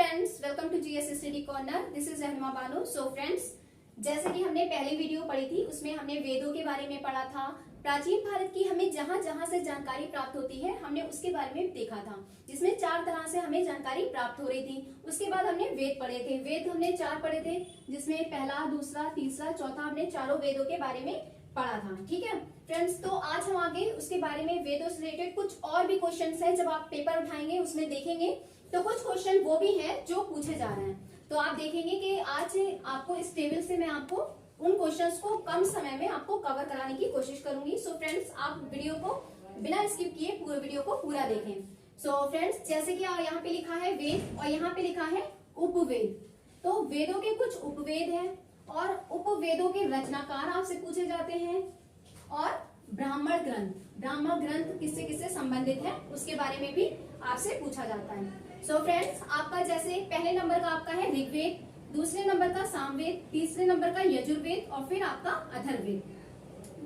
Friends, welcome to GS study corner. This is Rahnuma Bano. So friends, जैसे कि हमने पहली वीडियो पढ़ी थी उसमें हमने वेदों के बारे में पढ़ा था। प्राचीन भारत की हमें जहां जहां से जानकारी प्राप्त होती है हमने उसके बारे में देखा था, जिसमें 4 तरह से हमें जानकारी प्राप्त हो रही थी। उसके बाद हमने वेद पढ़े थे। वेद हमने 4 पढ़े थे, जिसमें पहला, दूसरा, तीसरा, चौथा हमने चारों वेदों के बारे में पढ़ा था। ठीक है फ्रेंड्स, तो आज हम आगे उसके बारे में वेदों से रिलेटेड कुछ और भी क्वेश्चंस हैं। जब आप पेपर उठाएंगे उसमें देखेंगे तो कुछ क्वेश्चन वो भी हैं जो पूछे जा रहे हैं। तो आप देखेंगे कि आज आपको इस टेबल से मैं आपको उन क्वेश्चंस को कम समय में आपको कवर कराने की कोशिश करूंगी। सो फ्रेंड्स, आप वीडियो को बिना स्किप किए पूरे वीडियो को पूरा देखें। सो फ्रेंड्स, जैसे कि यहाँ पे लिखा है वेद और यहाँ पे लिखा है उपवेद। तो वेदों के कुछ उपवेद हैं और उपवेदों के रचनाकार आपसे पूछे जाते हैं। और ब्राह्मण ग्रंथ किससे किससे संबंधित है उसके बारे में भी आपसे पूछा जाता है। सो फ्रेंड्स, आपका जैसे पहले नंबर का आपका है ऋग्वेद, दूसरे नंबर का सामवेद, तीसरे नंबर का यजुर्वेद और फिर आपका अथर्ववेद।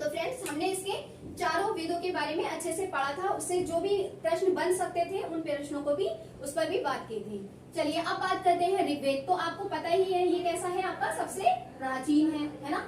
तो फ्रेंड्स, हमने इसके चारों वेदों के बारे में अच्छे से पढ़ा था। उससे जो भी प्रश्न बन सकते थे उन प्रश्नों को भी उस पर भी बात की थी। चलिए अब बात करते हैं ऋग्वेद। तो आपको पता ही है ये कैसा है, आपका सबसे प्राचीन है ना।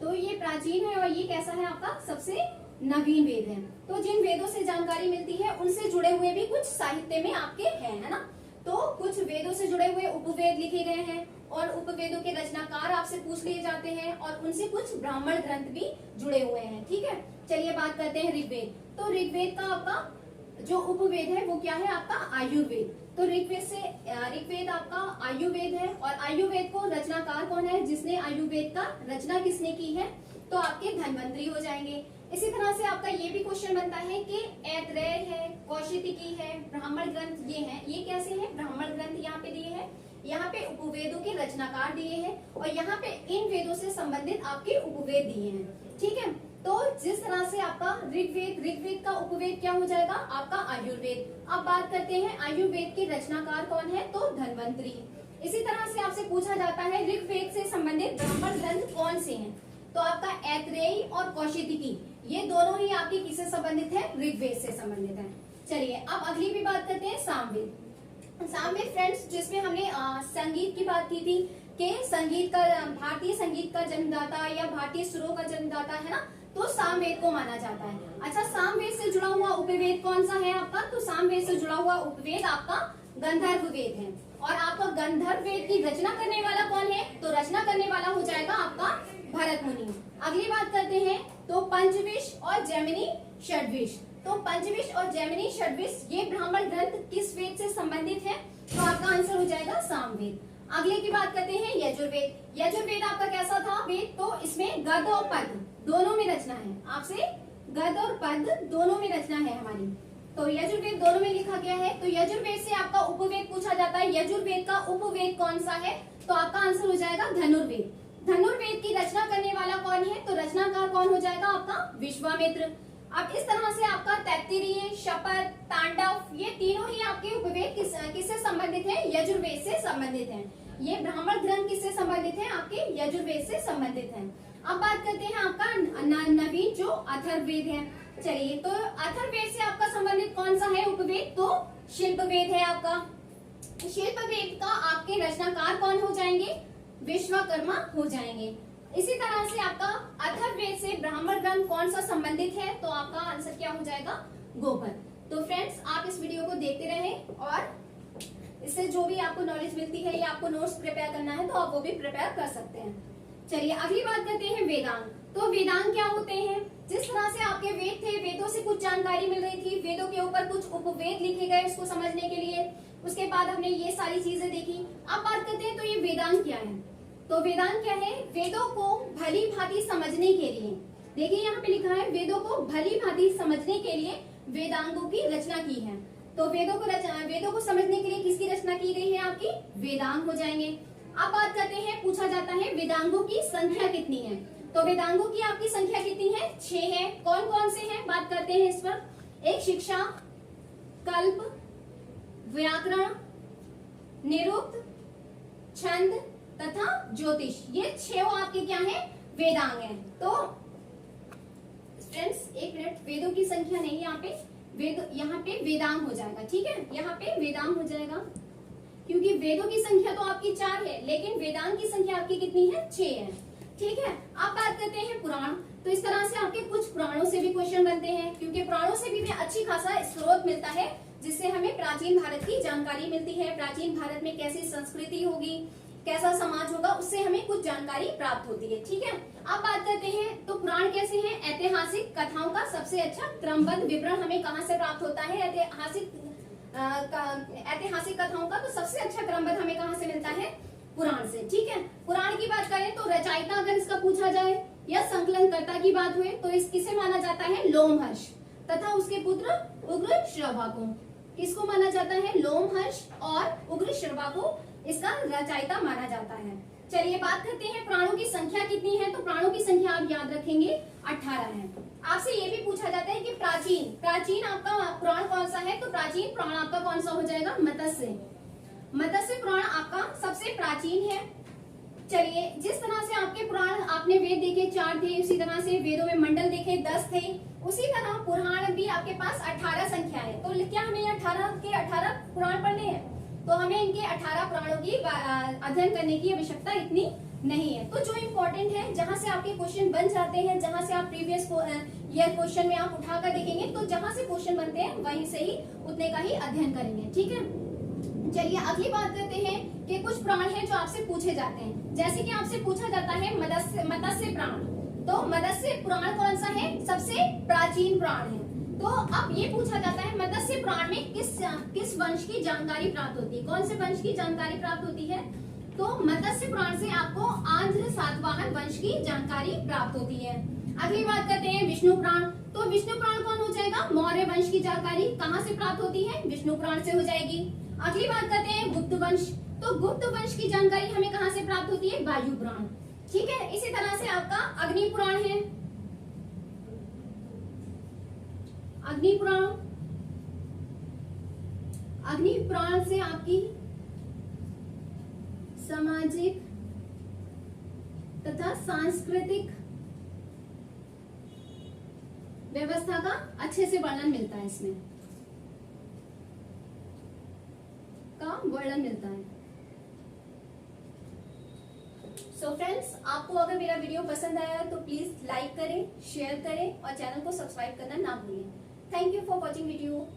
तो ये प्राचीन है और ये कैसा है, आपका सबसे नवीन वेद है। तो जिन वेदों से जानकारी मिलती है उनसे जुड़े हुए भी कुछ साहित्य में आपके हैं, है ना। तो कुछ वेदों से जुड़े हुए उपवेद लिखे गए हैं और उपवेदों के रचनाकार आपसे पूछ लिए जाते हैं और उनसे कुछ ब्राह्मण ग्रंथ भी जुड़े हुए हैं। ठीक है, चलिए बात करते हैं ऋग्वेद। तो ऋग्वेद का आपका जो उपवेद है वो क्या है, आपका आयुर्वेद। तो ऋग्वेद आपका आयुर्वेद है और आयुर्वेद को रचनाकार कौन है, जिसने आयुर्वेद का रचना किसने की है, तो आपके धन्वंतरी हो जाएंगे। इसी तरह से आपका ये भी क्वेश्चन बनता है कि ऐतरेय है, कौशिकी है, ब्राह्मण ग्रंथ ये हैं। ये कैसे हैं, ब्राह्मण ग्रंथ यहाँ पे दिए हैं, यहाँ पे उपवेदों के रचनाकार दिए हैं और यहाँ पे इन वेदों से संबंधित आपके उपवेद दिए हैं। ठीक है, तो जिस तरह से आपका ऋग्वेद का उपवेद क्या हो जाएगा, आपका आयुर्वेद। अब बात करते हैं आयुर्वेद के रचनाकार कौन है, तो धन्वंतरी। इसी तरह से आपसे पूछा जाता है ऋग्वेद से संबंधित ब्राह्मण ग्रंथ कौन से हैं, तो आपका ऐतरेयी और कौशिकी ये दोनों ही आपकी किससे संबंधित है, ऋग्वेद से संबंधित है। चलिए अब अगली भी बात करते हैं सामवेद फ्रेंड्स, जिसमें हमने संगीत की बात की थी कि संगीत का भारतीय संगीत का जन्मदाता या भारतीय सुरों का जन्मदाता है ना, तो सामवेद को माना जाता है। अच्छा, सामवेद से जुड़ा हुआ उपवेद कौन सा है आपका, तो सामवेद से जुड़ा हुआ उपवेद आपका गंधर्व वेद है। और आपका गंधर्व वेद की रचना करने वाला कौन है, तो रचना करने वाला हो जाएगा आपका भरत मुनि। अगली बात करते हैं तो पंचविश और जैमिनी षड्विश। तो पंचविश और जैमिनी षड्विश ये ब्राह्मण ग्रंथ किस वेद से संबंधित है, तो आपका आंसर हो जाएगा सामवेद। अगले की बात करते हैं यजुर्वेद। यजुर्वेद आपका कैसा था वेद, तो इसमें गद और पद दोनों में रचना है। आपसे गद और पद दोनों में रचना है हमारी, तो यजुर्वेद दोनों में लिखा गया है। तो यजुर्वेद से आपका उपवेद पूछा जाता है। यजुर्वेद का उपवेद कौन सा है, तो आपका आंसर हो जाएगा धनुर्वेद। धनुर्वेद की रचना करने वाला कौन है, तो रचनाकार कौन हो जाएगा, आपका विश्वामित्र। अब इस तरह से आपका तैत्तिरीय, शपथ, तांडव ये तीनों ही आपके उपवेद किससे संबंधित है, यजुर्वेद से संबंधित हैं। ये ब्राह्मण ग्रंथ किससे संबंधित है, आपके यजुर्वेद से संबंधित हैं। अब बात करते हैं आपका नवीन जो अथर्ववेद है। चलिए, तो अथर्ववेद से आपका संबंधित कौन सा है उपवेद, तो शिल्पवेद है आपका। शिल्पवेद का आपके रचनाकार कौन हो जाएंगे, विश्वकर्मा हो जाएंगे। इसी तरह से आपका अथर्ववेद से ब्राह्मण ग्रंथ कौन सा संबंधित है, तो आपका आंसर क्या हो जाएगा, गोबर। तो फ्रेंड्स, आप इस वीडियो को देखते रहें और इससे जो भी आपको नॉलेज मिलती है या आपको नोट्स प्रिपेयर करना है तो आप वो भी प्रिपेयर कर सकते हैं। चलिए अगली बात करते हैं वेदांग। तो वेदांग क्या होते हैं, जिस तरह से आपके वेद थे, वेदों से कुछ जानकारी मिल रही थी, वेदों के ऊपर कुछ उपवेद लिखे गए उसको समझने के लिए। उसके बाद हमने ये सारी चीजें देखी। अब बात करते हैं तो ये वेदांग क्या है, तो वेदांग क्या है, वेदों को भली भांति समझने के लिए, देखिए यहाँ पे लिखा है वेदों को भली भांति समझने के लिए वेदांगों की रचना की है। तो वेदों को समझने के लिए किसकी रचना की गई है, आपकी वेदांग हो जाएंगे। अब बात करते हैं, पूछा जाता है वेदांगों की संख्या कितनी है, तो वेदांगों की आपकी संख्या कितनी है, 6 है। कौन कौन से हैं, बात करते हैं इस पर। एक शिक्षा, कल्प, व्याकरण, निरुक्त, छंद तथा ज्योतिष, ये 6 आपके क्या है, वेदांग हैं। तो फ्रेंड्स एक मिनट, वेदों की संख्या नहीं, यहाँ पे वेदांग हो जाएगा। ठीक है, यहाँ पे वेदांग हो जाएगा। क्योंकि वेदों की संख्या तो आपकी 4 है, लेकिन वेदांत की संख्या आपकी कितनी है? 6 है। ठीक है, अब बात करते हैं पुराण। तो इस तरह से आपके कुछ पुराणों से भी क्वेश्चन बनते हैं, क्योंकि पुराणों से भी हमें अच्छी खासा स्रोत मिलता है, जिससे हमें प्राचीन भारत की जानकारी मिलती है। प्राचीन भारत में कैसी संस्कृति होगी, कैसा समाज होगा, उससे हमें कुछ जानकारी प्राप्त होती है। ठीक है, अब बात करते हैं तो पुराण कैसे हैं? ऐतिहासिक कथाओं का सबसे अच्छा क्रमबद्ध विवरण हमें कहाँ से प्राप्त होता है? ऐतिहासिक कथाओं का तो सबसे अच्छा क्रमबद्ध हमें कहाँ से मिलता है? पुराण से। ठीक है, पुराण की बात करें तो रचयिता अगर इसका पूछा जाए या संकलनकर्ता की बात हुए तो इस किसे माना जाता है? लोमहर्ष तथा उसके पुत्र उग्रश्रवा को। किसको माना जाता है? लोमहर्ष और उग्रश्रवा को इसका रचयिता माना जाता है। चलिए बात करते हैं पुराणों की संख्या कितनी है। तो पुराणों की संख्या आप याद रखेंगे 18 है। आपसे ये भी पूछा जाता है कि प्राचीन आपका पुराण कौन सा है? तो प्राचीन पुराण आपका कौन सा हो जाएगा? मत्स्य पुराण आपका सबसे प्राचीन है। चलिए, जिस तरह से आपके पुराण आपने वेद देखे 4 थे, उसी तरह से वेदों में मंडल देखे 10 थे, उसी तरह पुराण भी आपके पास 18 संख्या है। तो क्या हमें 18 के 18 पुराण पढ़ने हैं? तो हमें इनके 18 पुराणों की अध्ययन करने की आवश्यकता इतनी नहीं है। तो जो इम्पोर्टेंट है, जहां से आपके क्वेश्चन बन जाते हैं, जहां से आप प्रीवियस ईयर क्वेश्चन में आप उठाकर देखेंगे, तो जहां से क्वेश्चन बनते हैं वहीं से ही उतने का ही अध्ययन करेंगे। ठीक है, चलिए अगली बात करते हैं कि कुछ पुराण हैं जो आपसे पूछे जाते हैं। जैसे कि आपसे पूछा जाता है मत्स्य पुराण। तो मत्स्य पुराण कौन सा है? सबसे प्राचीन पुराण है। तो अब ये पूछा जाता है मत्स्य पुराण में किस वंश की जानकारी प्राप्त होती है? कौन से वंश की जानकारी प्राप्त होती है? तो मत्स्य पुराण से आपको आंध्र सातवाहन वंश की जानकारी प्राप्त होती है। अगली बात करते हैं विष्णु पुराण। तो विष्णु पुराण कौन हो जाएगा? मौर्य वंश की जानकारी कहाँ से प्राप्त होती है? विष्णु पुराण से हो जाएगी। अगली बात करते हैं गुप्त वंश। तो गुप्त वंश की जानकारी हमें कहाँ से प्राप्त होती है? वायु पुराण। ठीक है, इसी तरह से आपका अग्नि पुराण है। अग्नि पुराण से आपकी सामाजिक तथा सांस्कृतिक व्यवस्था का अच्छे से वर्णन मिलता है, इसमें का वर्णन मिलता है। सो फ्रेंड्स, आपको अगर मेरा वीडियो पसंद आया तो प्लीज लाइक करें, शेयर करें और चैनल को सब्सक्राइब करना ना भूलें। Thank you for watching video.